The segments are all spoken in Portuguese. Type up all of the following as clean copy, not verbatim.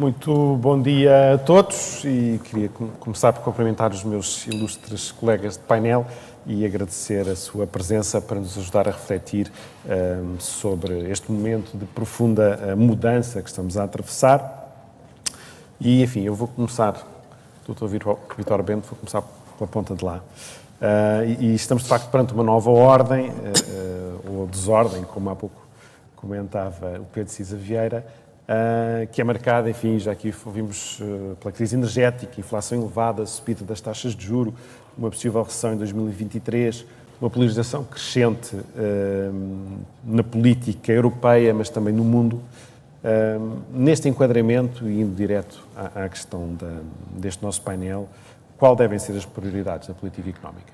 Muito bom dia a todos e queria começar por cumprimentar os meus ilustres colegas de painel e agradecer a sua presença para nos ajudar a refletir sobre este momento de profunda mudança que estamos a atravessar. E, enfim, eu vou começar, Dr. Vítor Bento, vou começar pela ponta de lá. E estamos, de facto, perante uma nova ordem, ou desordem, como há pouco comentava o Pedro Cisa Vieira, que é marcada, enfim, já aqui ouvimos pela crise energética, inflação elevada, subida das taxas de juro, uma possível recessão em 2023, uma polarização crescente na política europeia, mas também no mundo. Neste enquadramento, e indo direto à questão deste nosso painel, qual devem ser as prioridades da política económica?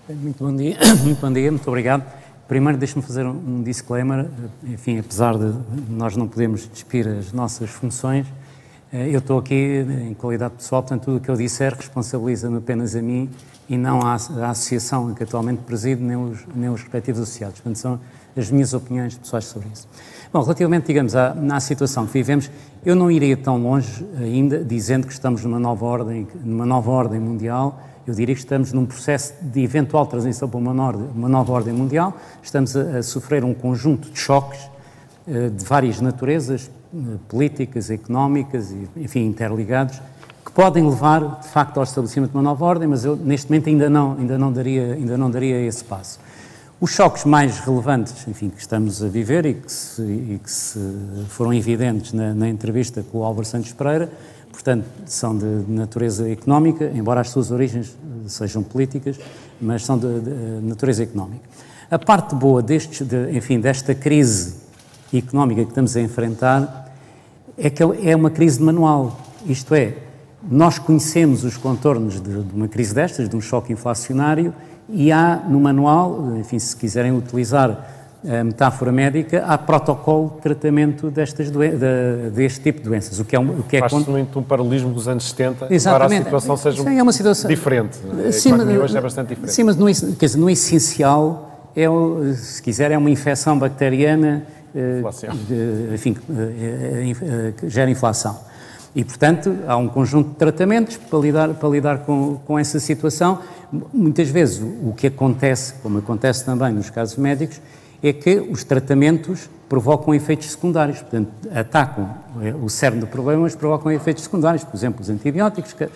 Muito bom dia, muito obrigado. Primeiro, deixe-me fazer um disclaimer. Enfim, apesar de nós não podermos despir as nossas funções, eu estou aqui em qualidade pessoal, portanto, tudo o que eu disser responsabiliza-me apenas a mim e não à associação que atualmente presido, nem os respectivos associados. Portanto, são as minhas opiniões pessoais sobre isso. Bom, relativamente, digamos, à situação que vivemos, eu não iria tão longe ainda dizendo que estamos numa nova ordem mundial. Eu diria que estamos num processo de eventual transição para uma nova ordem mundial. Estamos a sofrer um conjunto de choques de várias naturezas, políticas, económicas, e, enfim, interligados, que podem levar, de facto, ao estabelecimento de uma nova ordem, mas eu, neste momento, ainda não daria esse passo. Os choques mais relevantes, enfim, que estamos a viver e que foram evidentes na entrevista com o Álvaro Santos Pereira, portanto, são de natureza económica, embora as suas origens sejam políticas, mas são de natureza económica. A parte boa desta crise económica que estamos a enfrentar é que é uma crise de manual, isto é, nós conhecemos os contornos de uma crise destas, de um choque inflacionário, e há no manual, enfim, se quiserem utilizar a metáfora médica, há protocolo de tratamento deste tipo de doenças. Faz-se muito um paralelismo dos anos 70, exatamente, embora a situação seja uma situação diferente. Sim, a economia hoje é bastante diferente. Sim, mas no essencial, se quiser, é uma infecção bacteriana que gera inflação. E, portanto, há um conjunto de tratamentos para lidar com essa situação. Muitas vezes o que acontece, como acontece também nos casos médicos, é que os tratamentos provocam efeitos secundários, portanto, atacam o cerne do problema, mas provocam efeitos secundários. Por exemplo, os antibióticos que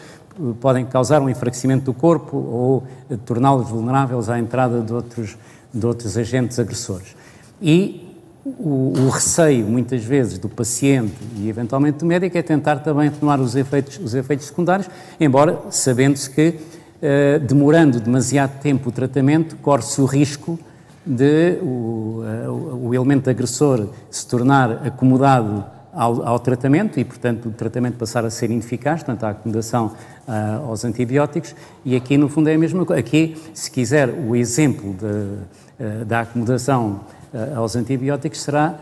podem causar um enfraquecimento do corpo ou torná-los vulneráveis à entrada de outros agentes agressores. E o receio, muitas vezes, do paciente e, eventualmente, do médico é tentar também atenuar os efeitos secundários, embora sabendo-se que, demorando demasiado tempo o tratamento, corre-se o risco de o elemento agressor se tornar acomodado ao tratamento e, portanto, o tratamento passar a ser ineficaz, portanto, a acomodação aos antibióticos, e aqui, no fundo, é a mesma coisa. Aqui, se quiser, o exemplo da acomodação aos antibióticos será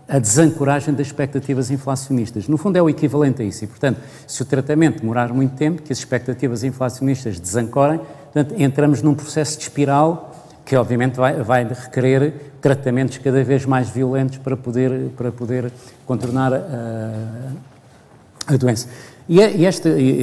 a desancoragem das expectativas inflacionistas. No fundo, é o equivalente a isso. E, portanto, se o tratamento demorar muito tempo, que as expectativas inflacionistas desancorem, portanto, entramos num processo de espiral que, obviamente, vai requerer tratamentos cada vez mais violentos para poder contornar a doença. E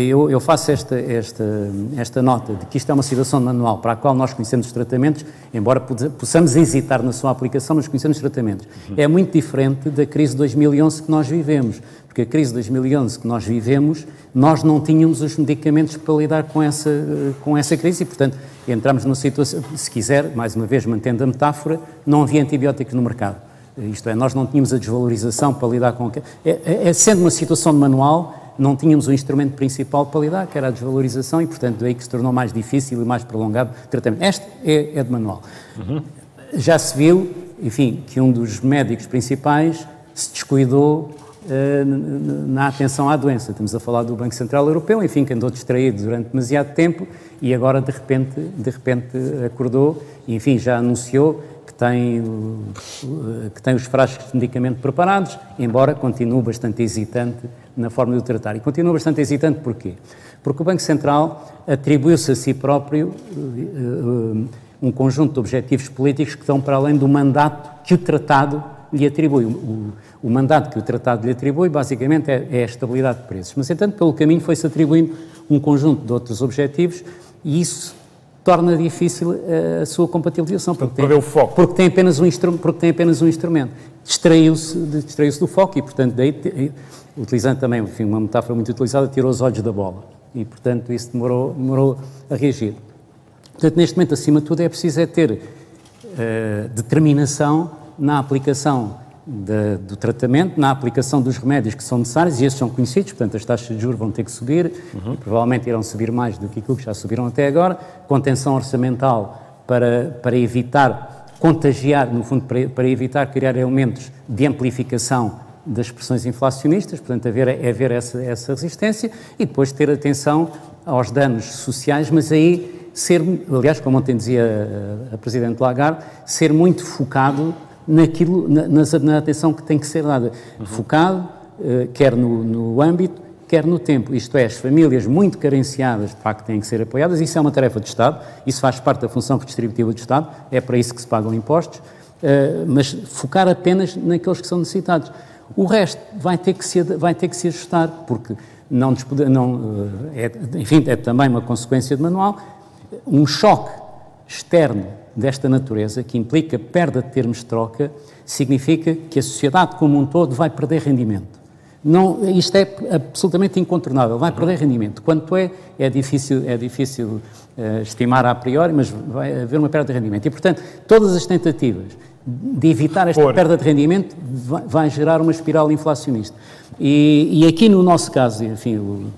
eu faço esta nota de que isto é uma situação manual para a qual nós conhecemos os tratamentos, embora possamos hesitar na sua aplicação, mas conhecemos os tratamentos. É muito diferente da crise de 2011 que nós vivemos, porque a crise de 2011 que nós vivemos, nós não tínhamos os medicamentos para lidar com essa crise e, portanto, entramos numa situação, se quiser, mais uma vez, mantendo a metáfora, não havia antibióticos no mercado. Isto é, nós não tínhamos a desvalorização para lidar com... Sendo uma situação de manual, não tínhamos o instrumento principal para lidar, que era a desvalorização, e, portanto, daí que se tornou mais difícil e mais prolongado o tratamento. Este é de manual. Já se viu, enfim, que um dos médicos principais se descuidou na atenção à doença. Estamos a falar do Banco Central Europeu, enfim, que andou distraído durante demasiado tempo e agora, de repente acordou e, enfim, já anunciou que tem os frascos de medicamento preparados, embora continue bastante hesitante na forma de o tratar. E continua bastante hesitante porquê? Porque o Banco Central atribuiu-se a si próprio um conjunto de objetivos políticos que estão para além do mandato que o tratado lhe atribui, o mandato que o tratado lhe atribui, basicamente, é a estabilidade de preços. Mas, entanto, pelo caminho foi-se atribuindo um conjunto de outros objetivos e isso torna difícil a sua compatibilização. Porque tem apenas um instrumento. Distraiu-se do foco e, portanto, daí, utilizando também, enfim, uma metáfora muito utilizada, tirou os olhos da bola. E, portanto, isso demorou a reagir. Portanto, neste momento, acima de tudo, é preciso ter determinação na aplicação do tratamento, na aplicação dos remédios que são necessários, e esses são conhecidos, portanto, as taxas de juros vão ter que subir, e provavelmente irão subir mais do que aquilo que já subiram até agora, contenção orçamental para evitar contagiar, no fundo, para evitar criar elementos de amplificação das pressões inflacionistas, portanto, haver essa resistência, e depois ter atenção aos danos sociais, mas aí aliás, como ontem dizia a Presidente Lagarde, ser muito focado naquilo, na atenção que tem que ser dada. Focado, quer no âmbito, quer no tempo. Isto é, as famílias muito carenciadas, de facto, têm que ser apoiadas. Isso é uma tarefa de Estado, isso faz parte da função redistributiva do Estado, é para isso que se pagam impostos, mas focar apenas naqueles que são necessitados. O resto vai ter que se ajustar, porque enfim, é também uma consequência de manual. Um choque externo desta natureza, que implica perda de termos de troca, significa que a sociedade como um todo vai perder rendimento. Isto é absolutamente incontornável, vai perder rendimento. Quanto é difícil estimar a priori, mas vai haver uma perda de rendimento. E, portanto, todas as tentativas de evitar esta perda de rendimento vai gerar uma espiral inflacionista. E aqui no nosso caso, enfim,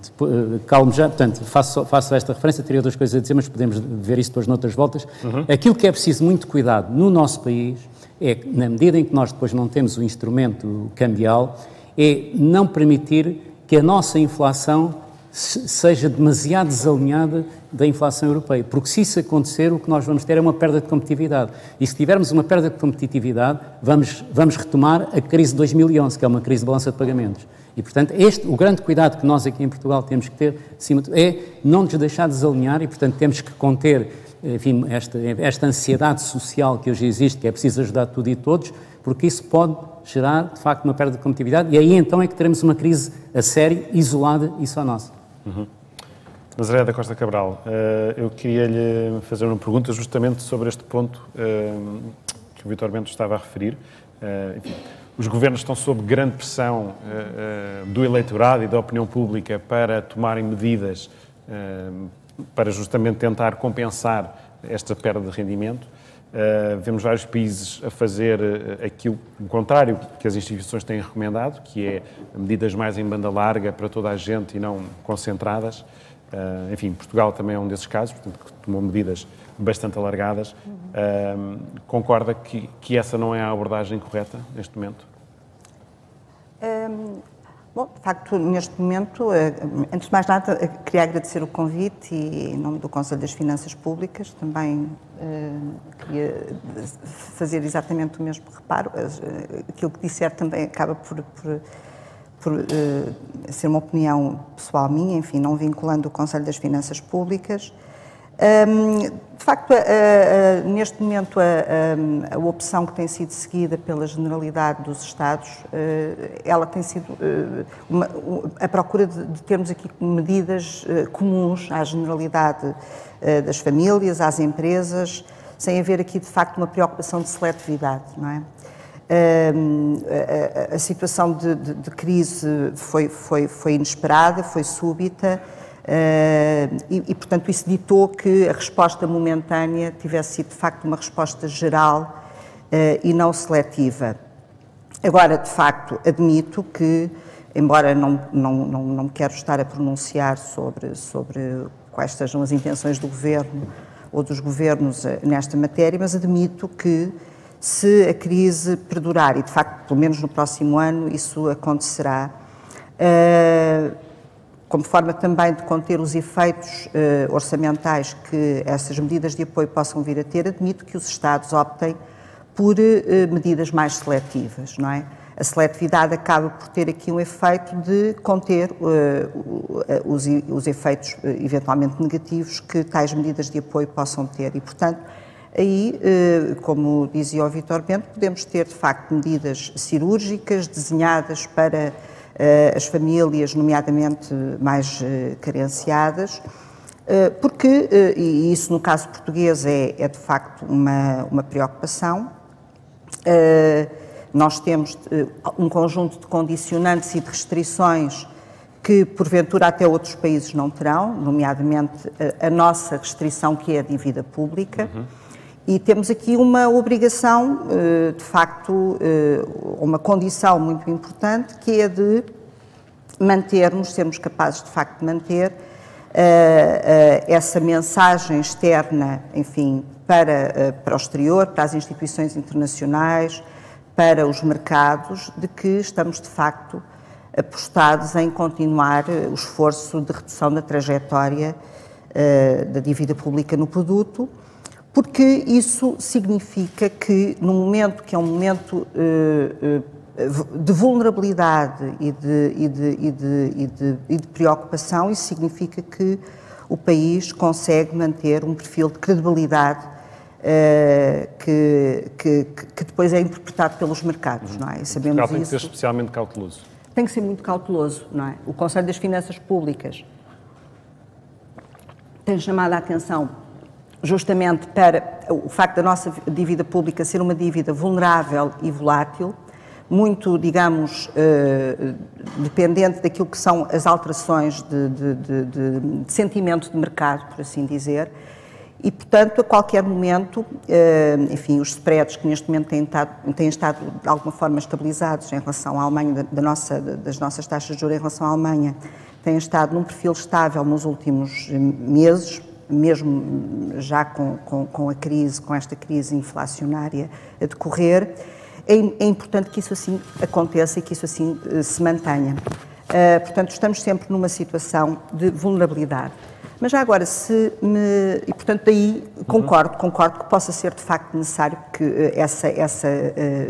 calmo já, portanto, faço esta referência, teria outras coisas a dizer, mas podemos ver isso depois noutras voltas. Aquilo que é preciso muito cuidado no nosso país é, na medida em que nós depois não temos o instrumento cambial, é não permitir que a nossa inflação seja demasiado desalinhada da inflação europeia, porque se isso acontecer, o que nós vamos ter é uma perda de competitividade. E se tivermos uma perda de competitividade, vamos retomar a crise de 2011, que é uma crise de balança de pagamentos. E, portanto, o grande cuidado que nós aqui em Portugal temos que ter, é não nos deixar desalinhar e, portanto, temos que conter, enfim, esta ansiedade social que hoje existe, que é preciso ajudar tudo e todos, porque isso pode gerar, de facto, uma perda de competitividade e aí então é que teremos uma crise a sério, isolada e só nossa. Nazaré da Costa Cabral, eu queria-lhe fazer uma pergunta justamente sobre este ponto que o Vítor Bento estava a referir. Enfim, os governos estão sob grande pressão do eleitorado e da opinião pública para tomarem medidas para justamente tentar compensar esta perda de rendimento. Vemos vários países a fazer aquilo o contrário que as instituições têm recomendado, que é medidas mais em banda larga para toda a gente e não concentradas. Enfim, Portugal também é um desses casos, portanto, que tomou medidas bastante alargadas. Concorda que essa não é a abordagem correta neste momento? Bom, de facto, neste momento, antes de mais nada, queria agradecer o convite e, em nome do Conselho das Finanças Públicas, também queria fazer exatamente o mesmo reparo. Aquilo que disser também acaba por ser uma opinião pessoal minha, enfim, não vinculando o Conselho das Finanças Públicas. De facto, neste momento, a opção que tem sido seguida pela generalidade dos Estados, ela tem sido a procura de termos aqui medidas comuns à generalidade das famílias, às empresas, sem haver aqui, de facto, uma preocupação de seletividade, não é? A situação de crise foi inesperada, foi súbita, e, portanto, isso ditou que a resposta momentânea tivesse sido, de facto, uma resposta geral e não seletiva. Agora, de facto, admito que, embora não me quero estar a pronunciar sobre quais sejam as intenções do Governo ou dos Governos nesta matéria, mas admito que, se a crise perdurar, e de facto, pelo menos no próximo ano, isso acontecerá, como forma também de conter os efeitos orçamentais que essas medidas de apoio possam vir a ter, admito que os Estados optem por medidas mais seletivas, não é? A seletividade acaba por ter aqui um efeito de conter os efeitos eventualmente negativos que tais medidas de apoio possam ter e, portanto, Aí, como dizia o Vítor Bento, podemos ter, de facto, medidas cirúrgicas desenhadas para as famílias, nomeadamente mais carenciadas, porque, e isso no caso português é de facto uma preocupação, nós temos um conjunto de condicionantes e de restrições que, porventura, até outros países não terão, nomeadamente a nossa restrição, que é a dívida pública. E temos aqui uma obrigação, de facto, uma condição muito importante, que é de mantermos, sermos capazes, de facto, de manter essa mensagem externa, enfim, para o exterior, para as instituições internacionais, para os mercados, de que estamos, de facto, apostados em continuar o esforço de redução da trajetória da dívida pública no produto, porque isso significa que, num momento que é um momento de vulnerabilidade e de preocupação, isso significa que o país consegue manter um perfil de credibilidade que depois é interpretado pelos mercados, não é? E sabemos Portugal tem que isso. ser especialmente cauteloso. Tem que ser muito cauteloso, não é? O Conselho das Finanças Públicas tem chamado a atenção justamente para o facto da nossa dívida pública ser uma dívida vulnerável e volátil, muito, digamos, dependente daquilo que são as alterações de sentimento de mercado, por assim dizer, e, portanto, a qualquer momento, enfim, os spreads que neste momento têm estado de alguma forma estabilizados em relação à Alemanha, das nossas taxas de juros em relação à Alemanha, têm estado num perfil estável nos últimos meses, mesmo já com a crise, com esta crise inflacionária a decorrer. É importante que isso assim aconteça e que isso assim se mantenha. Portanto, estamos sempre numa situação de vulnerabilidade. Mas já agora, e portanto daí concordo que possa ser de facto necessário que essa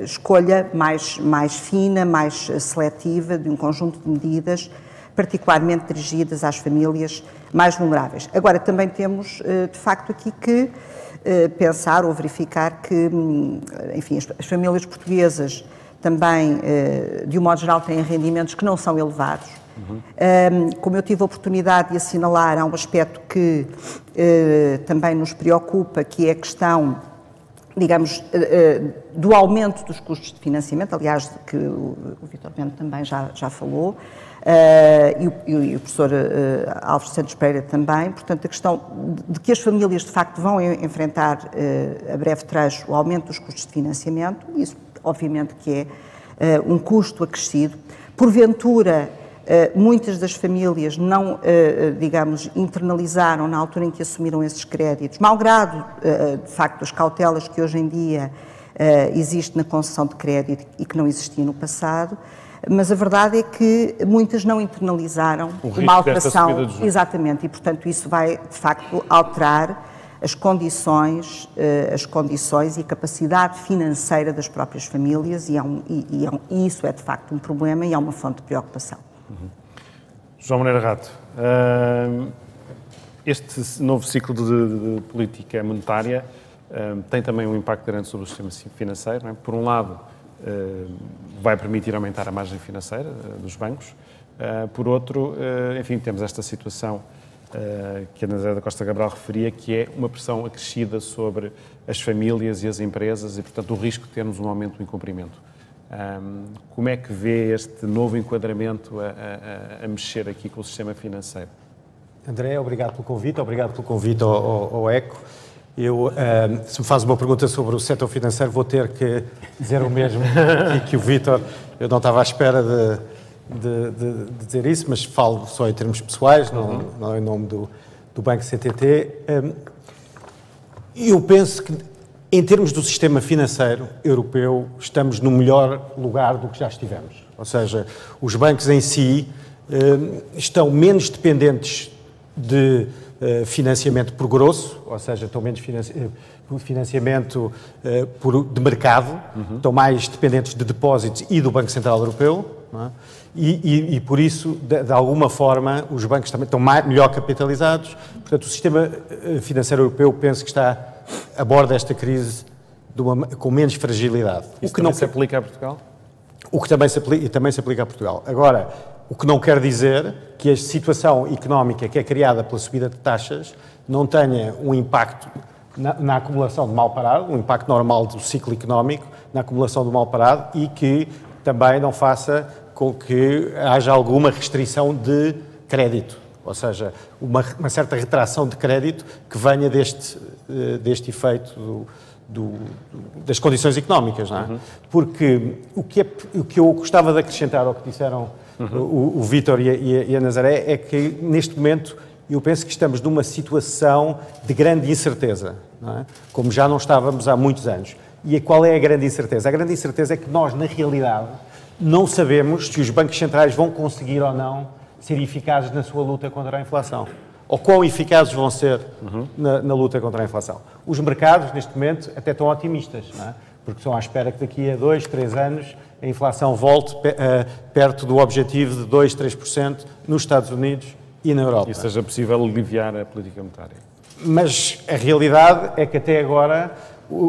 escolha mais fina, mais seletiva de um conjunto de medidas particularmente dirigidas às famílias mais vulneráveis. Agora, também temos de facto aqui que pensar ou verificar que, enfim, as famílias portuguesas também, de um modo geral, têm rendimentos que não são elevados. Como eu tive a oportunidade de assinalar, há um aspecto que também nos preocupa, que é a questão, digamos, do aumento dos custos de financiamento, aliás, que o Vítor Bento também já falou, e o professor Alves Santos Pereira também. Portanto, a questão de que as famílias, de facto, vão enfrentar a breve trecho o aumento dos custos de financiamento, isso, obviamente, que é um custo acrescido. Porventura, muitas das famílias não, digamos, internalizaram na altura em que assumiram esses créditos, malgrado, de facto, as cautelas que hoje em dia existem na concessão de crédito e que não existiam no passado, mas a verdade é que muitas não internalizaram uma alteração. Exatamente, e portanto isso vai, de facto, alterar as condições e a capacidade financeira das próprias famílias e isso é, de facto, um problema e é uma fonte de preocupação. João Moreira Rato, este novo ciclo de política monetária tem também um impacto grande sobre o sistema financeiro, não é? Por um lado, vai permitir aumentar a margem financeira dos bancos, por outro, enfim, temos esta situação que a Ana Zé da Costa Cabral referia, que é uma pressão acrescida sobre as famílias e as empresas e, portanto, o risco de termos um aumento do incumprimento. Como é que vê este novo enquadramento a mexer aqui com o sistema financeiro? André, obrigado pelo convite ao ECO. Se me faz uma pergunta sobre o setor financeiro, vou ter que dizer o mesmo que o Vítor. Eu não estava à espera de dizer isso, mas falo só em termos pessoais, não em nome do Banco CTT. Eu penso que, em termos do sistema financeiro europeu, estamos no melhor lugar do que já estivemos. Ou seja, os bancos em si estão menos dependentes de financiamento por grosso, ou seja, estão menos financiamento de mercado, estão mais dependentes de depósitos e do Banco Central Europeu, não é? E por isso, de alguma forma, os bancos também estão melhor capitalizados. Portanto, o sistema financeiro europeu penso que está aborda esta crise com menos fragilidade. Isso também se aplica a Portugal? O que também se aplica a Portugal. Agora, o que não quer dizer que a situação económica que é criada pela subida de taxas não tenha um impacto na acumulação de mal parado, um impacto normal do ciclo económico, na acumulação do mal parado, e que também não faça com que haja alguma restrição de crédito, ou seja, uma certa retração de crédito que venha deste efeito das condições económicas, não é? Porque o que eu gostava de acrescentar ao que disseram o Vítor e a Nazaré é que, neste momento, eu penso que estamos numa situação de grande incerteza, não é? Como já não estávamos há muitos anos. E qual é a grande incerteza? A grande incerteza é que nós, na realidade, não sabemos se os bancos centrais vão conseguir ou não ser eficazes na sua luta contra a inflação. Ou quão eficazes vão ser na luta contra a inflação. Os mercados, neste momento, até estão otimistas, não é? Porque estão à espera que daqui a 2, 3 anos a inflação volte perto do objetivo de 2, 3% nos Estados Unidos e na Europa. E seja possível aliviar a política monetária. Mas a realidade é que até agora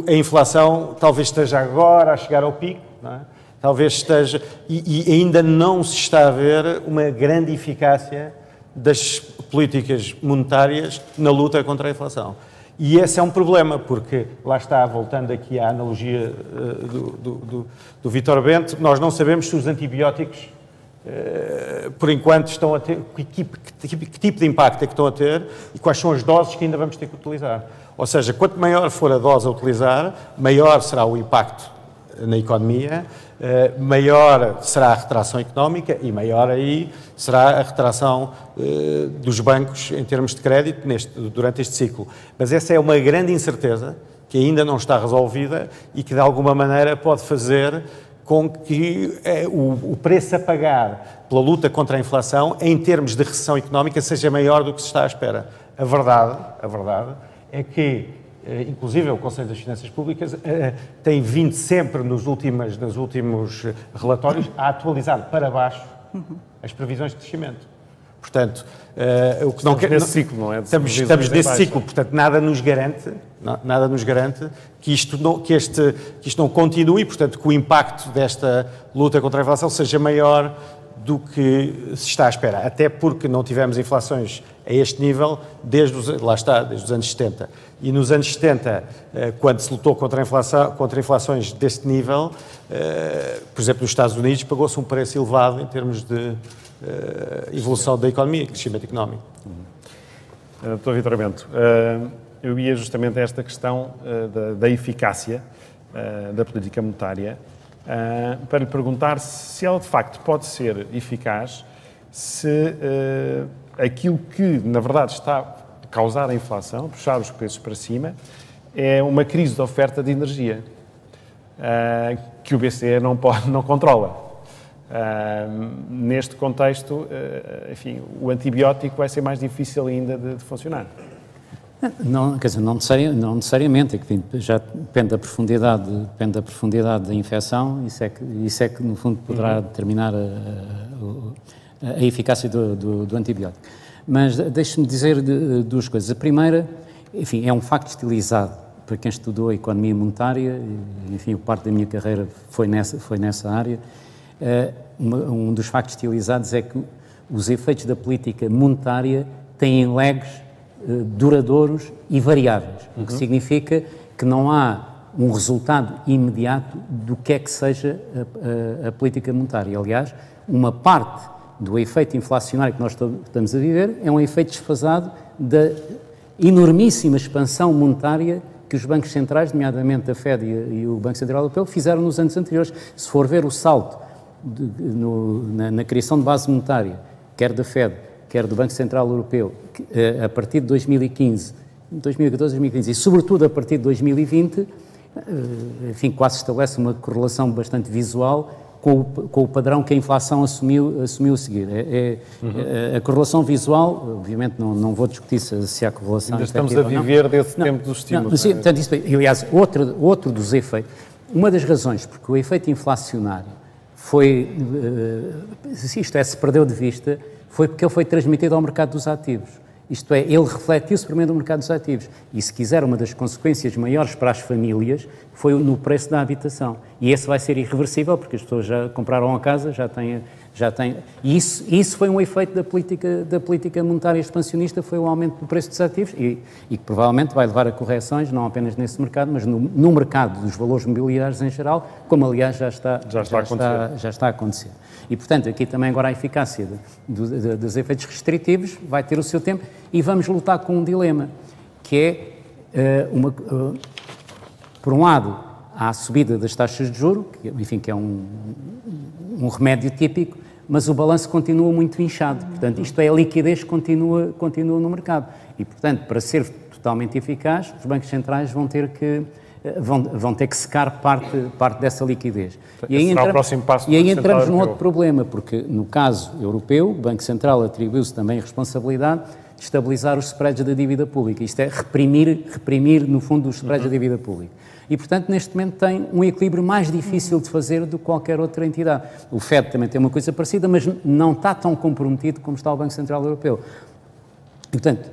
a inflação talvez esteja agora a chegar ao pico, não é? Talvez esteja... E ainda não se está a ver uma grande eficácia das políticas monetárias na luta contra a inflação. E esse é um problema, porque, lá está, voltando aqui à analogia do Vítor Bento, nós não sabemos se os antibióticos, por enquanto, estão a ter, que tipo de impacto é que estão a ter e quais são as doses que ainda vamos ter que utilizar. Ou seja, quanto maior for a dose a utilizar, maior será o impacto na economia, maior será a retração económica e maior aí será a retração dos bancos em termos de crédito durante este ciclo. Mas essa é uma grande incerteza que ainda não está resolvida e que de alguma maneira pode fazer com que o preço a pagar pela luta contra a inflação em termos de recessão económica seja maior do que se está à espera. A verdade é que inclusive o Conselho das Finanças Públicas tem vindo sempre nos últimos relatórios a atualizar para baixo as previsões de crescimento. Portanto, o que não quer... Nesse ciclo, não é? Estamos nesse ciclo, portanto, nada nos garante que isto não continue, portanto, que o impacto desta luta contra a inflação seja maior do que se está à espera. Até porque não tivemos inflações a este nível desde os anos 70. E nos anos 70, quando se lutou contra inflações deste nível, por exemplo, nos Estados Unidos, pagou-se um preço elevado em termos de evolução da economia, crescimento económico. Dr. Vítor Bento, eu ia justamente a esta questão da eficácia da política monetária para lhe perguntar se ela de facto pode ser eficaz se aquilo que na verdade está a causar a inflação, puxar os preços para cima, é uma crise de oferta de energia que o BCE não controla. Neste contexto, enfim, o antibiótico vai ser mais difícil ainda de funcionar. Não, quer dizer, não necessariamente, já depende da profundidade da infecção, isso é que no fundo poderá determinar a eficácia do antibiótico. Mas deixe-me dizer duas coisas. A primeira, enfim, é um facto estilizado para quem estudou a economia monetária, enfim, parte da minha carreira foi nessa área. Um dos factos estilizados é que os efeitos da política monetária têm lags duradouros e variáveis, o que significa que não há um resultado imediato do que é que seja a política monetária. Aliás, uma parte do efeito inflacionário que nós estamos a viver é um efeito desfasado da enormíssima expansão monetária que os bancos centrais, nomeadamente a FED e o Banco Central Europeu, fizeram nos anos anteriores. Se for ver o salto na criação de base monetária, quer da FED, quer do Banco Central Europeu, a partir de 2014, 2015 e sobretudo a partir de 2020, enfim, quase estabelece uma correlação bastante visual com o padrão que a inflação assumiu a seguir. A correlação visual, obviamente não vou discutir se há correlação. Ainda estamos a viver desse tempo dos estímulos. Aliás, outro dos efeitos, uma das razões porque o efeito inflacionário se perdeu de vista, foi porque ele foi transmitido ao mercado dos ativos. Isto é, ele refletiu-se primeiro no mercado dos ativos. E, se quiser, uma das consequências maiores para as famílias foi no preço da habitação. E esse vai ser irreversível, porque as pessoas já compraram a casa, já têm. E isso foi um efeito da política monetária expansionista, foi o aumento do preço dos ativos e que provavelmente vai levar a correções, não apenas nesse mercado, mas no mercado dos valores mobiliários em geral, como aliás já está a acontecer. E, portanto, aqui também agora a eficácia dos efeitos restritivos vai ter o seu tempo e vamos lutar com um dilema, que é, por um lado, há a subida das taxas de juros, que é um remédio típico, mas o balanço continua muito inchado. Portanto, isto é, a liquidez continua no mercado. E, portanto, para ser totalmente eficaz, os bancos centrais vão ter que secar parte dessa liquidez. E aí entramos num outro problema, porque no caso europeu, o Banco Central atribuiu-se também a responsabilidade de estabilizar os spreads da dívida pública. Isto é, reprimir no fundo, os spreads da dívida pública. E, portanto, neste momento tem um equilíbrio mais difícil de fazer do que qualquer outra entidade. O FED também tem uma coisa parecida, mas não está tão comprometido como está o Banco Central Europeu. E, portanto,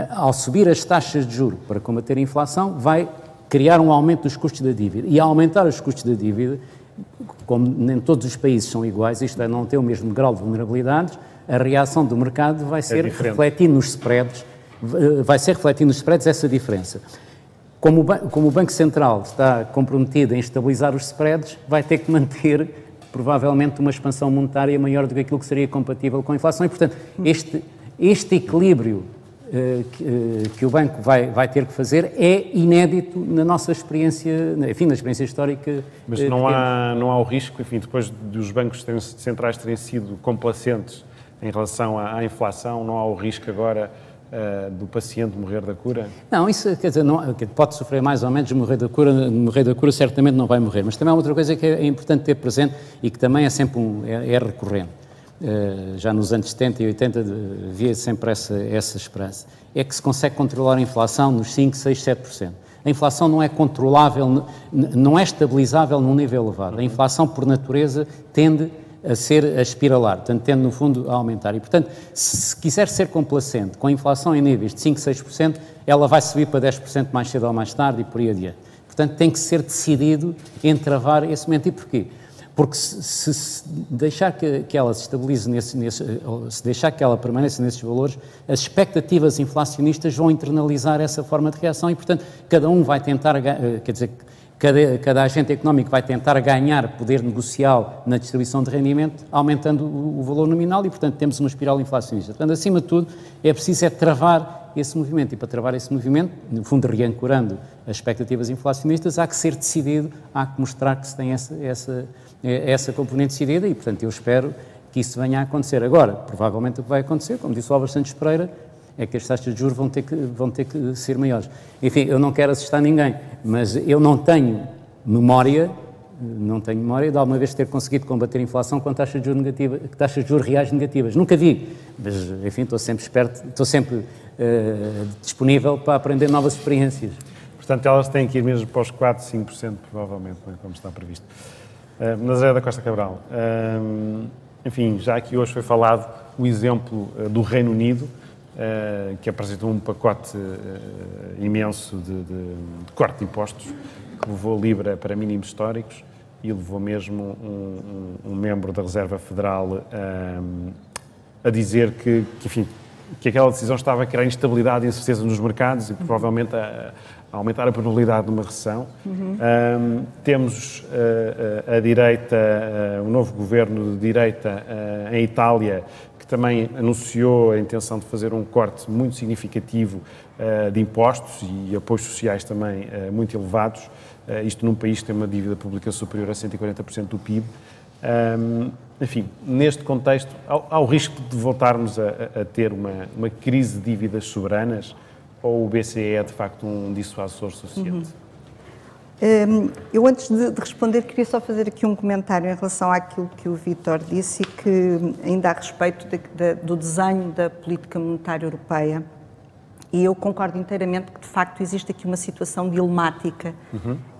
ao subir as taxas de juros para combater a inflação, vai criar um aumento dos custos da dívida. E ao aumentar os custos da dívida, como nem todos os países são iguais, isto é, não tem o mesmo grau de vulnerabilidades, a reação do mercado vai ser refletir nos spreads, essa diferença. Como o Banco Central está comprometido em estabilizar os spreads, vai ter que manter, provavelmente, uma expansão monetária maior do que aquilo que seria compatível com a inflação. E, portanto, este equilíbrio que o banco vai ter que fazer é inédito na nossa experiência, enfim, na experiência histórica. Mas não há o risco, enfim, depois dos bancos centrais terem sido complacentes em relação à inflação, não há o risco agora do paciente morrer da cura? Não, isso quer dizer, pode sofrer mais ou menos, morrer da cura certamente não vai morrer, mas também há outra coisa que é importante ter presente e que também é sempre é recorrente. Já nos anos 70 e 80 havia sempre essa esperança, é que se consegue controlar a inflação nos 5, 6, 7%. A inflação não é controlável, não é estabilizável num nível elevado. A inflação, por natureza, tende a espiralar, portanto, tende, no fundo, a aumentar. E, portanto, se quiser ser complacente com a inflação em níveis de 5, 6%, ela vai subir para 10% mais cedo ou mais tarde e por aí adiante. Portanto, tem que ser decidido entravar esse momento. E porquê? Porque se deixar que ela se estabilize, se deixar que ela permaneça nesses valores, as expectativas inflacionistas vão internalizar essa forma de reação e, portanto, cada um vai tentar, quer dizer, cada agente económico vai tentar ganhar poder negocial na distribuição de rendimento, aumentando o valor nominal e, portanto, temos uma espiral inflacionista. Portanto, acima de tudo, é preciso travar esse movimento. E para travar esse movimento, no fundo, reancorando as expectativas inflacionistas, há que ser decidido, há que mostrar que se tem essa componente decidida e, portanto, eu espero que isso venha a acontecer. Agora, provavelmente o que vai acontecer, como disse o Álvaro Santos Pereira, é que as taxas de juros vão ter que ser maiores. Enfim, eu não quero assustar ninguém, mas eu não tenho memória de alguma vez ter conseguido combater a inflação com taxas de juros reais negativas. Nunca vi, mas, enfim, estou sempre esperto, estou sempre disponível para aprender novas experiências. Portanto, elas têm que ir mesmo para os 4, 5%, provavelmente, como está previsto. Nazaré da Costa Cabral, enfim, já aqui hoje foi falado o exemplo do Reino Unido, que apresentou um pacote imenso de corte de impostos, que levou a Libra para mínimos históricos e levou mesmo um membro da Reserva Federal a dizer que aquela decisão estava a criar instabilidade e incerteza nos mercados e provavelmente a aumentar a probabilidade de uma recessão. Temos a direita, um novo governo de direita em Itália, que também anunciou a intenção de fazer um corte muito significativo de impostos e apoios sociais também muito elevados, isto num país que tem uma dívida pública superior a 140% do PIB. Enfim, neste contexto, há o risco de voltarmos a ter uma crise de dívidas soberanas ou o BCE é de facto um dissuasor suficiente? Eu, antes de responder, queria só fazer aqui um comentário em relação àquilo que o Vítor disse e que ainda a respeito do desenho da política monetária europeia. E eu concordo inteiramente que, de facto, existe aqui uma situação dilemática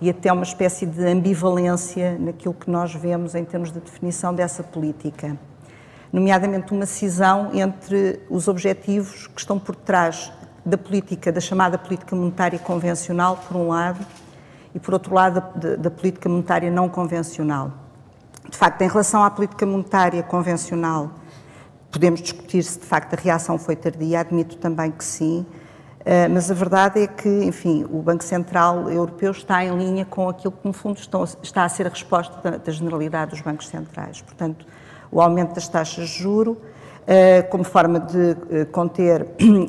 e até uma espécie de ambivalência naquilo que nós vemos em termos de definição dessa política. nomeadamente uma cisão entre os objetivos que estão por trás da política, da chamada política monetária convencional, por um lado, e por outro lado, da política monetária não convencional. De facto, em relação à política monetária convencional, podemos discutir se de facto a reação foi tardia, admito também que sim, mas a verdade é que, enfim, o Banco Central Europeu está em linha com aquilo que, no fundo, está a ser a resposta da generalidade dos bancos centrais. Portanto, o aumento das taxas de juros, como forma de conter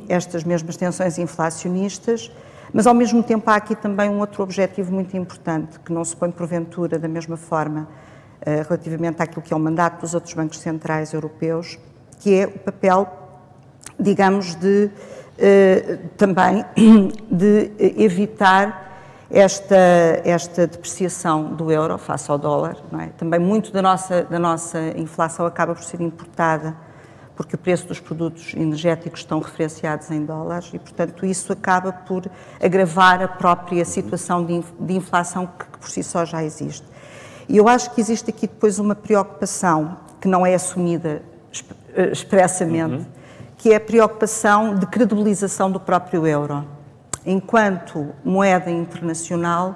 estas mesmas tensões inflacionistas, mas, ao mesmo tempo, há aqui também um outro objetivo muito importante, que não se põe porventura da mesma forma relativamente àquilo que é o mandato dos outros bancos centrais europeus, que é o papel, digamos, também de evitar esta depreciação do euro face ao dólar, não é? Também muito da nossa inflação acaba por ser importada, porque o preço dos produtos energéticos estão referenciados em dólares e, portanto, isso acaba por agravar a própria situação de inflação que por si só já existe. E eu acho que existe aqui depois uma preocupação que não é assumida expressamente, que é a preocupação de credibilização do próprio euro, enquanto moeda internacional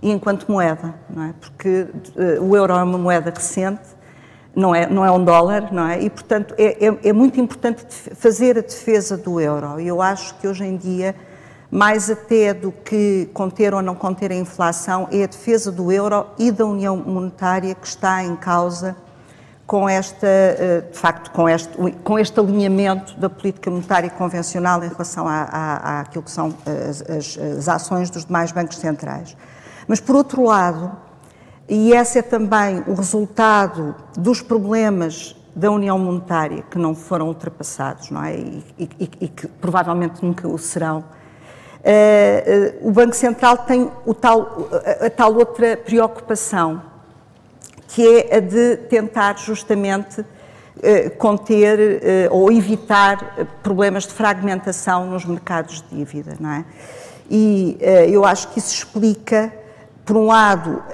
e enquanto moeda, não é? Porque o euro é uma moeda recente, não é um dólar, não é? E, portanto, é muito importante fazer a defesa do euro. E eu acho que hoje em dia, mais até do que conter ou não conter a inflação, é a defesa do euro e da União Monetária que está em causa com com este alinhamento da política monetária convencional em relação àquilo que são as ações dos demais bancos centrais. Mas, por outro lado, e esse é também o resultado dos problemas da União Monetária que não foram ultrapassados, não é? E que provavelmente nunca o serão, o Banco Central tem a tal outra preocupação, que é a de tentar justamente conter ou evitar problemas de fragmentação nos mercados de dívida, não é? E eu acho que isso explica, por um lado,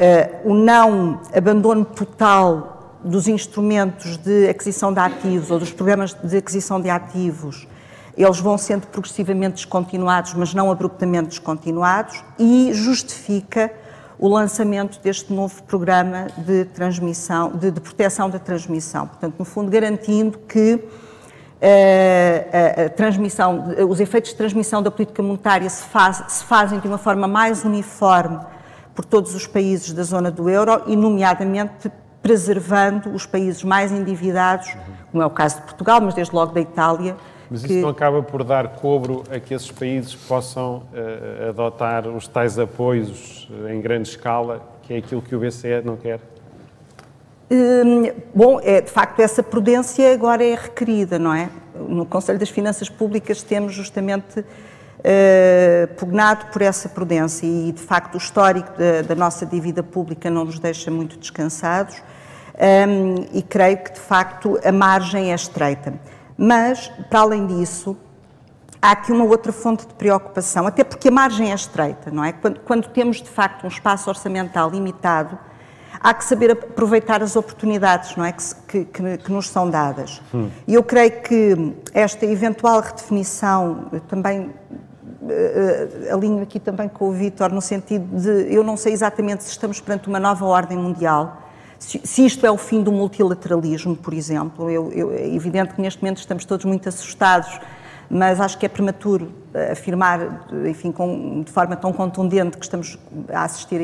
o não abandono total dos instrumentos de aquisição de ativos ou dos programas de aquisição de ativos. Eles vão sendo progressivamente descontinuados, mas não abruptamente descontinuados, e justifica o lançamento deste novo programa de transmissão, de proteção da transmissão. Portanto, no fundo, garantindo que a transmissão, os efeitos de transmissão da política monetária se fazem de uma forma mais uniforme por todos os países da zona do euro e, nomeadamente, preservando os países mais endividados, como é o caso de Portugal, mas desde logo da Itália. Mas isso não acaba por dar cobro a que esses países possam adotar os tais apoios em grande escala, que é aquilo que o BCE não quer? Bom, de facto, essa prudência agora é requerida, não é? No Conselho das Finanças Públicas temos justamente pugnado por essa prudência e, de facto, o histórico da nossa dívida pública não nos deixa muito descansados e creio que, de facto, a margem é estreita. Mas, para além disso, há aqui uma outra fonte de preocupação, até porque a margem é estreita, não é? Quando temos, de facto, um espaço orçamental limitado, há que saber aproveitar as oportunidades, não é? Que nos são dadas. E eu creio que esta eventual redefinição, eu também alinho aqui também com o Vítor, no sentido de, eu não sei exatamente se estamos perante uma nova ordem mundial, se isto é o fim do multilateralismo, por exemplo. É evidente que neste momento estamos todos muito assustados, mas acho que é prematuro afirmar, enfim, de forma tão contundente que estamos a assistir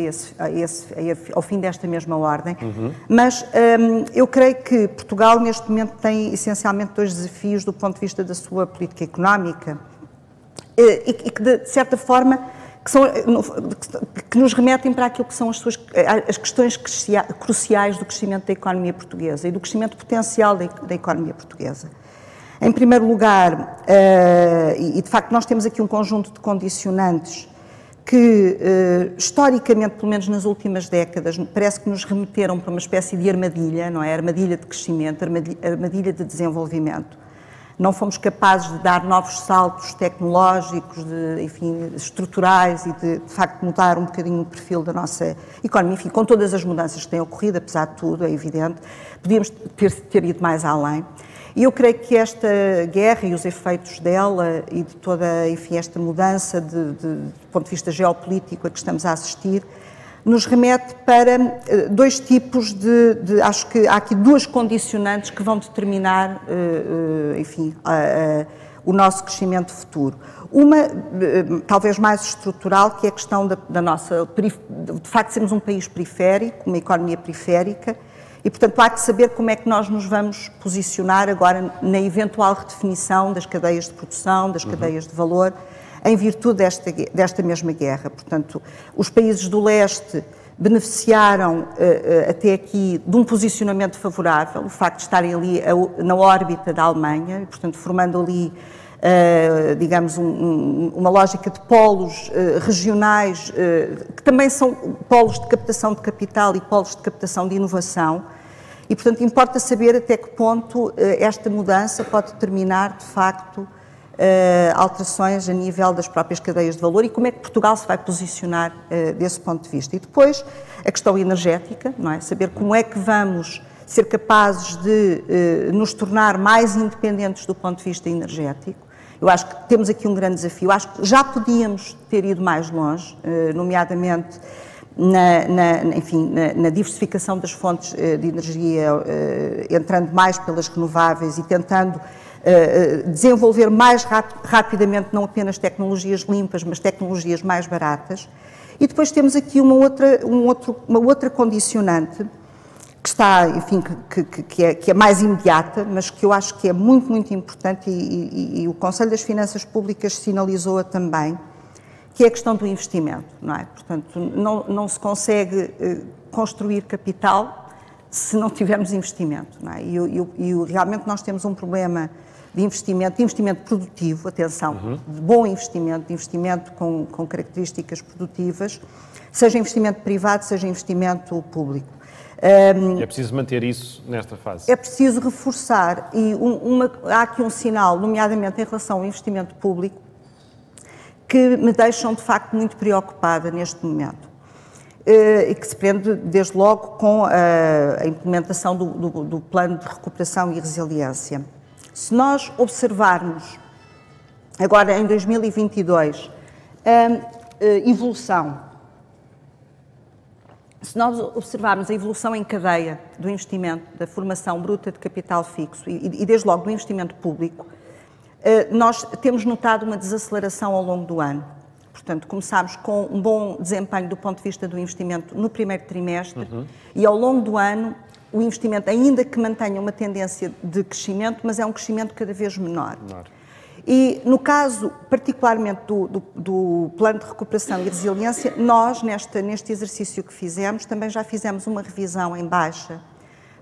ao fim desta mesma ordem. Mas eu creio que Portugal neste momento tem essencialmente dois desafios do ponto de vista da sua política económica e que, de certa forma, que nos remetem para aquilo que são as questões cruciais do crescimento da economia portuguesa e do crescimento potencial da economia portuguesa. Em primeiro lugar, e de facto nós temos aqui um conjunto de condicionantes que, historicamente, pelo menos nas últimas décadas, parece que nos remeteram para uma espécie de armadilha, não é? Armadilha de crescimento, armadilha de desenvolvimento. não fomos capazes de dar novos saltos tecnológicos, estruturais e de facto mudar um bocadinho o perfil da nossa economia, enfim, com todas as mudanças que têm ocorrido, apesar de tudo, é evidente, podíamos ter ido mais além. E eu creio que esta guerra e os efeitos dela e de toda, enfim, esta mudança do ponto de vista geopolítico a que estamos a assistir, nos remete para dois tipos acho que há aqui duas condicionantes que vão determinar, enfim, o nosso crescimento futuro. Uma, talvez mais estrutural, que é a questão da nossa, de facto, sermos um país periférico, uma economia periférica, e, portanto, há que saber como é que nós nos vamos posicionar agora na eventual redefinição das cadeias de produção, das cadeias de valor, em virtude desta mesma guerra. Portanto, os países do leste beneficiaram até aqui de um posicionamento favorável, o facto de estarem ali na órbita da Alemanha, portanto, formando ali, digamos, uma lógica de polos regionais, que também são polos de captação de capital e polos de captação de inovação, e, portanto, importa saber até que ponto esta mudança pode determinar, de facto, alterações a nível das próprias cadeias de valor e como é que Portugal se vai posicionar desse ponto de vista. E depois, a questão energética, não é? Saber como é que vamos ser capazes de nos tornar mais independentes do ponto de vista energético. Eu acho que temos aqui um grande desafio. Acho que já podíamos ter ido mais longe, nomeadamente na diversificação das fontes de energia, entrando mais pelas renováveis e tentando desenvolver mais rapidamente não apenas tecnologias limpas, mas tecnologias mais baratas. E depois temos aqui uma outra condicionante que está, enfim, que é mais imediata, mas que eu acho que é muito, muito importante e o Conselho das Finanças Públicas sinalizou-a também, que é a questão do investimento, não é? Portanto, não se consegue construir capital se não tivermos investimento, não é? E realmente nós temos um problema de investimento produtivo, atenção, de bom investimento, de investimento com características produtivas, seja investimento privado, seja investimento público. É preciso manter isso nesta fase? É preciso reforçar, e há aqui um sinal, nomeadamente em relação ao investimento público, que me deixam de facto muito preocupada neste momento. E que se prende desde logo com a implementação do Plano de Recuperação e Resiliência. Se nós observarmos, agora em 2022, a evolução, se nós observarmos a evolução em cadeia do investimento, da formação bruta de capital fixo e desde logo do investimento público, nós temos notado uma desaceleração ao longo do ano. Portanto, começámos com um bom desempenho do ponto de vista do investimento no primeiro trimestre e ao longo do ano o investimento, ainda que mantenha uma tendência de crescimento, mas é um crescimento cada vez menor. E no caso, particularmente do Plano de Recuperação e Resiliência, nós, neste exercício que fizemos, também já fizemos uma revisão em baixa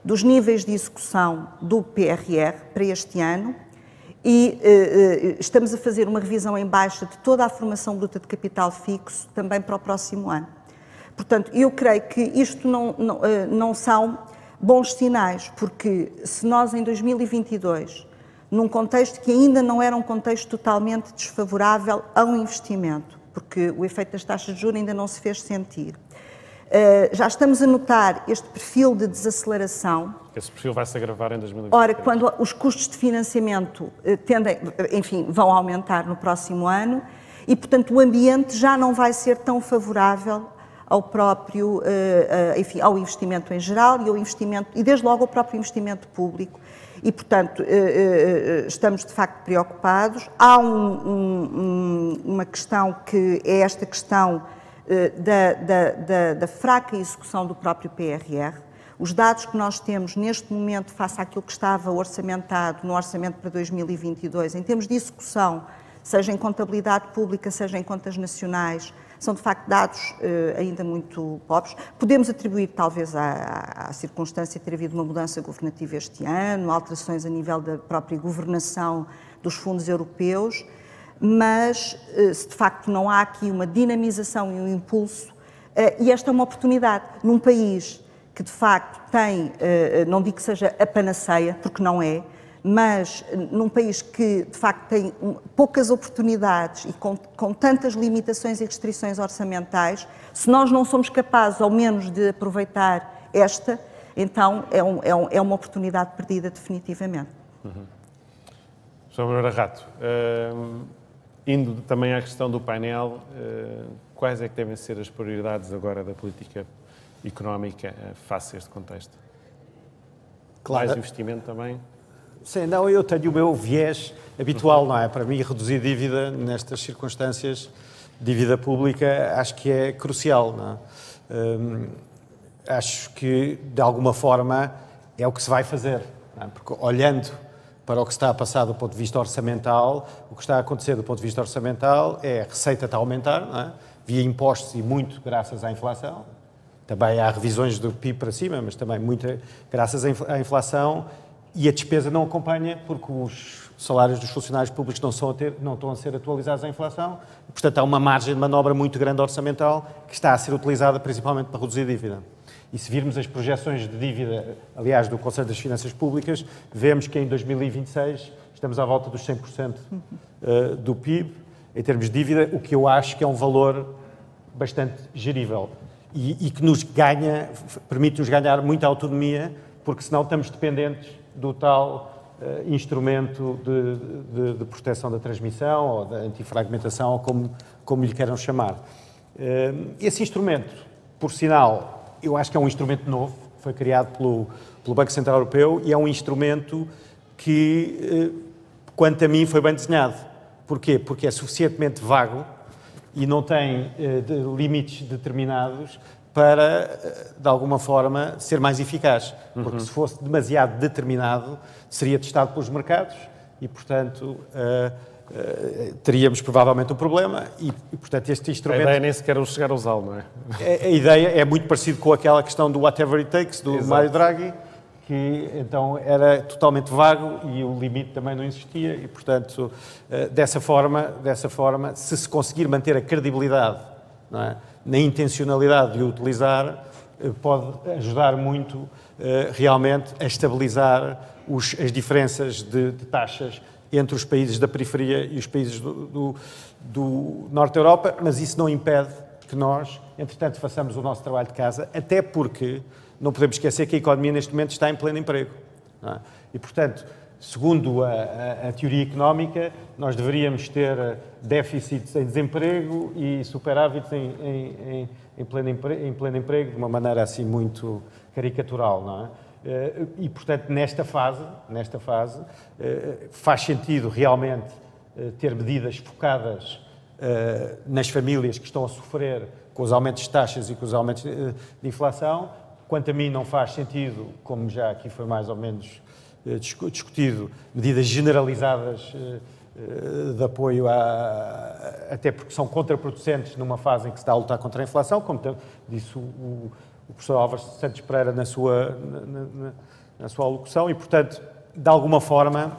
dos níveis de execução do PRR para este ano e estamos a fazer uma revisão em baixa de toda a formação bruta de capital fixo também para o próximo ano. Portanto, eu creio que isto não são bons sinais, porque se nós em 2022, num contexto que ainda não era um contexto totalmente desfavorável ao investimento, porque o efeito das taxas de juros ainda não se fez sentir, já estamos a notar este perfil de desaceleração. Esse perfil vai se agravar em 2023. Ora, quando os custos de financiamento vão aumentar no próximo ano e, portanto, o ambiente já não vai ser tão favorável ao próprio, ao investimento em geral e desde logo ao próprio investimento público. E, portanto, estamos de facto preocupados. Há uma questão que é esta questão da fraca execução do próprio PRR. Os dados que nós temos neste momento, face àquilo que estava orçamentado no orçamento para 2022, em termos de execução, seja em contabilidade pública, seja em contas nacionais, são de facto dados ainda muito pobres. Podemos atribuir talvez à circunstância de ter havido uma mudança governativa este ano, alterações a nível da própria governação dos fundos europeus, mas se de facto não há aqui uma dinamização e um impulso, e esta é uma oportunidade num país que de facto tem, não digo que seja a panaceia, porque não é, mas num país que, de facto, tem poucas oportunidades e com tantas limitações e restrições orçamentais, se nós não somos capazes, ao menos, de aproveitar esta, então é uma oportunidade perdida definitivamente. Sr. Moreira Rato, indo também à questão do painel, quais é que devem ser as prioridades agora da política económica face a este contexto? Claro. Mais investimento também? Sim, não, eu tenho o meu viés habitual, não é? Para mim, reduzir dívida nestas circunstâncias, dívida pública, acho que é crucial, não é? Acho que, de alguma forma, é o que se vai fazer, não é? Porque olhando para o que está a passar do ponto de vista orçamental, o que está a acontecer do ponto de vista orçamental é a receita está a aumentar, não é? Via impostos e muito graças à inflação. Também há revisões do PIB para cima, mas também muito graças à inflação, e a despesa não acompanha porque os salários dos funcionários públicos não estão a ser atualizados à inflação. Portanto, há uma margem de manobra muito grande orçamental que está a ser utilizada principalmente para reduzir a dívida. E se virmos as projeções de dívida, aliás, do Conselho das Finanças Públicas, vemos que em 2026 estamos à volta dos 100% do PIB, em termos de dívida, o que eu acho que é um valor bastante gerível e que nos permite-nos ganhar muita autonomia, porque senão estamos dependentes do tal instrumento de proteção da transmissão ou da antifragmentação, ou como lhe queiram chamar. Esse instrumento, por sinal, eu acho que é um instrumento novo, foi criado pelo Banco Central Europeu e é um instrumento que, quanto a mim, foi bem desenhado. Porquê? Porque é suficientemente vago e não tem limites determinados para, de alguma forma, ser mais eficaz. Porque se fosse demasiado determinado, seria testado pelos mercados e, portanto, teríamos provavelmente um problema e, portanto, este instrumento... A ideia nem sequer é chegar a usá-lo, não é? A ideia é muito parecida com aquela questão do whatever it takes, do Mário Draghi, que então era totalmente vago e o limite também não existia e, portanto, dessa forma, se conseguir manter a credibilidade, não é, na intencionalidade de o utilizar, pode ajudar muito realmente a estabilizar as diferenças de taxas entre os países da periferia e os países do Norte da Europa, mas isso não impede que nós, entretanto, façamos o nosso trabalho de casa, até porque não podemos esquecer que a economia neste momento está em pleno emprego. Não é? E, portanto, segundo a teoria económica, nós deveríamos ter déficits em desemprego e superávites em pleno emprego, de uma maneira assim muito caricatural, não é? E, portanto, nesta fase, faz sentido realmente ter medidas focadas nas famílias que estão a sofrer com os aumentos de taxas e com os aumentos de inflação. Quanto a mim, não faz sentido, como já aqui foi mais ou menos discutido, medidas generalizadas de apoio, até porque são contraproducentes numa fase em que se está a lutar contra a inflação, como disse o professor Álvares Santos Pereira na sua alocução, e, portanto, de alguma forma,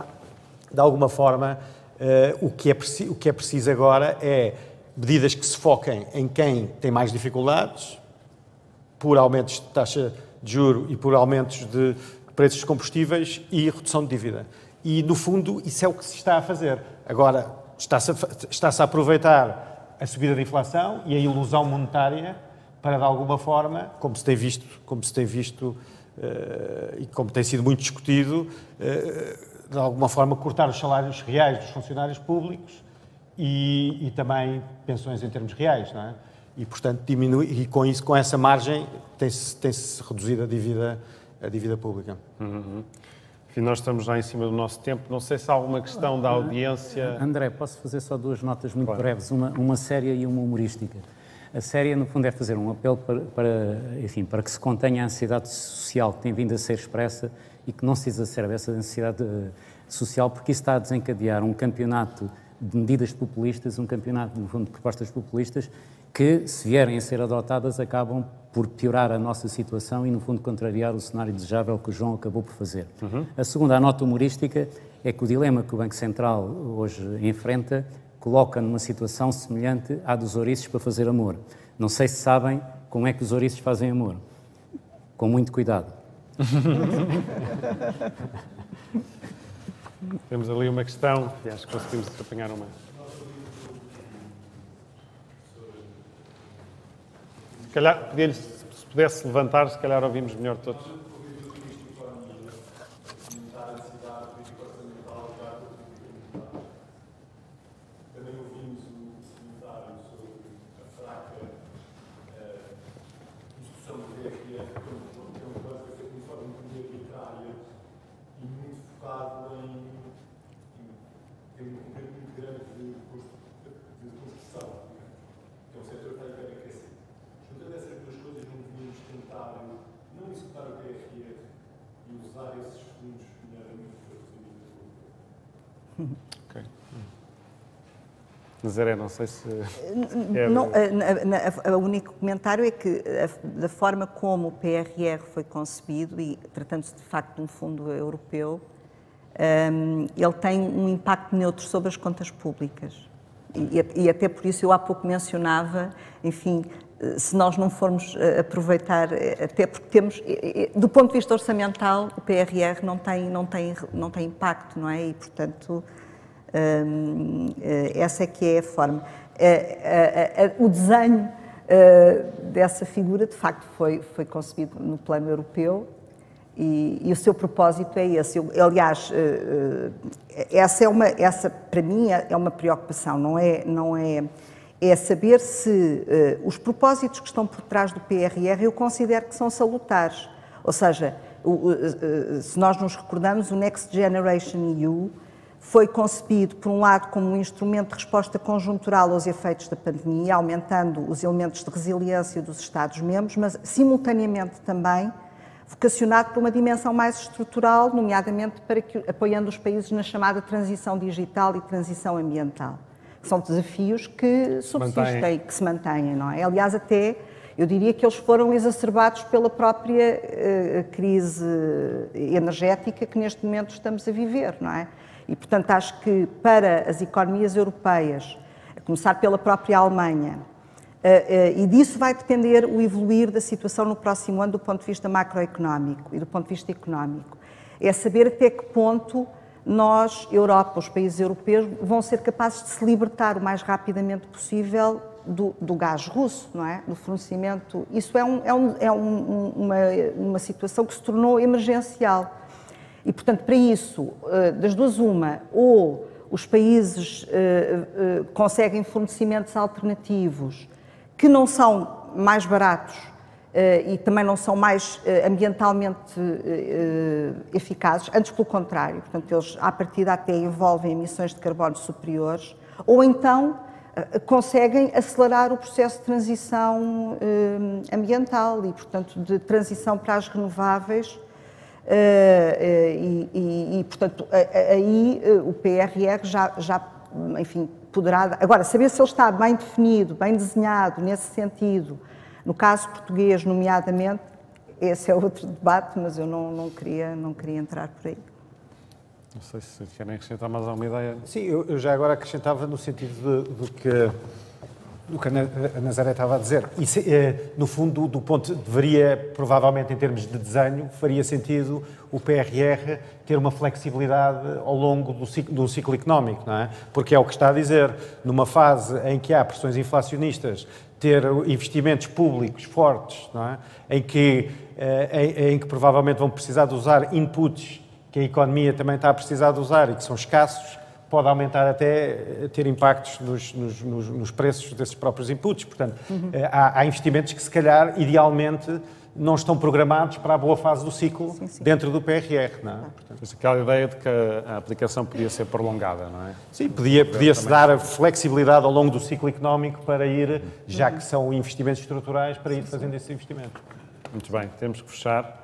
o que é preciso agora é medidas que se foquem em quem tem mais dificuldades, por aumentos de taxa de juro e por aumentos de preços de combustíveis e redução de dívida. E, no fundo, isso é o que se está a fazer. Agora, está-se a aproveitar a subida da inflação e a ilusão monetária para, de alguma forma, como se tem visto e como tem sido muito discutido, de alguma forma cortar os salários reais dos funcionários públicos e também pensões em termos reais, não é? E, portanto, diminui, e com isso, com essa margem, tem-se reduzido a dívida pública. Enfim, nós estamos já em cima do nosso tempo. Não sei se há alguma questão da audiência... André, posso fazer só duas notas muito breves, uma séria e uma humorística. A séria, no fundo, é fazer um apelo para que se contenha a ansiedade social que tem vindo a ser expressa e que não se exacerbe essa ansiedade social, porque isso está a desencadear um campeonato de medidas populistas, um campeonato, no fundo, de propostas populistas, que, se vierem a ser adotadas, acabam por piorar a nossa situação e, no fundo, contrariar o cenário desejável que o João acabou por fazer. A segunda, a nota humorística, é que o dilema que o Banco Central hoje enfrenta coloca numa situação semelhante à dos ouriços para fazer amor. Não sei se sabem como é que os ouriços fazem amor. Com muito cuidado. Temos ali uma questão, e acho que conseguimos apanhar uma. Se calhar, pedir-lhe, se pudesse levantar, se calhar ouvimos melhor todos. Também ouvimos o comentário sobre a fraca discussão do PRR, que é um debate que é feito de forma muito arbitrária e muito focado em ter um componente muito grande de construção, que é um setor que está a crescer. Juntando essas duas coisas, não devíamos tentar não executar o PRR e usar esses fundos, nomeadamente, para fazer Ok. Nazaré, não sei se... O único comentário é que, da forma como o PRR foi concebido, e tratando-se de facto de um fundo europeu, ele tem um impacto neutro sobre as contas públicas. E até por isso eu há pouco mencionava, enfim, se nós não formos aproveitar, até porque temos, do ponto de vista orçamental, o PRR não tem impacto, não é? E, portanto, essa é que é a forma. O desenho dessa figura, de facto, foi concebido no plano europeu e o seu propósito é esse. Aliás, essa para mim é uma preocupação, não é saber se os propósitos que estão por trás do PRR eu considero que são salutares. Ou seja, se nós nos recordamos, o Next Generation EU foi concebido, por um lado, como um instrumento de resposta conjuntural aos efeitos da pandemia, aumentando os elementos de resiliência dos Estados-membros, mas, simultaneamente, também vocacionado para uma dimensão mais estrutural, nomeadamente apoiando os países na chamada transição digital e transição ambiental, que são desafios que subsistem, que se mantêm, não é? Aliás, até, eu diria que eles foram exacerbados pela própria crise energética que neste momento estamos a viver, não é? E, portanto, acho que para as economias europeias, a começar pela própria Alemanha, e disso vai depender o evoluir da situação no próximo ano do ponto de vista macroeconómico e do ponto de vista económico, é saber até que ponto nós, Europa, os países europeus, vão ser capazes de se libertar o mais rapidamente possível do gás russo, não é? Do fornecimento. Isso é uma situação que se tornou emergencial. E, portanto, para isso, das duas uma, ou os países conseguem fornecimentos alternativos que não são mais baratos e também não são mais ambientalmente eficazes, antes pelo contrário, portanto, eles à partida até envolvem emissões de carbono superiores, ou então conseguem acelerar o processo de transição ambiental e, portanto, de transição para as renováveis. Portanto, aí o PRR já, enfim, poderá... Agora, saber se ele está bem definido, bem desenhado, nesse sentido, no caso português, nomeadamente, esse é outro debate, mas eu não queria entrar por aí. Não sei se querem acrescentar mais alguma ideia. Sim, eu já agora acrescentava no sentido do que a Nazaré estava a dizer. Isso, no fundo, do ponto deveria, provavelmente, em termos de desenho, faria sentido o PRR ter uma flexibilidade ao longo do ciclo económico, não é? Porque é o que está a dizer, numa fase em que há pressões inflacionistas, ter investimentos públicos fortes, não é? Em que provavelmente vão precisar de usar inputs que a economia também está a precisar de usar e que são escassos, pode aumentar até ter impactos nos preços desses próprios inputs. Portanto, há investimentos que, se calhar, idealmente, não estão programados para a boa fase do ciclo dentro do PRR, não é? Portanto, aquela ideia de que a aplicação podia ser prolongada, não é? Sim, podia-se dar a flexibilidade ao longo do ciclo económico para ir, já que são investimentos estruturais, para ir fazendo esses investimentos. Muito bem, temos que fechar.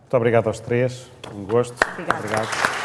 Muito obrigado aos três, um gosto. Obrigada. Obrigado.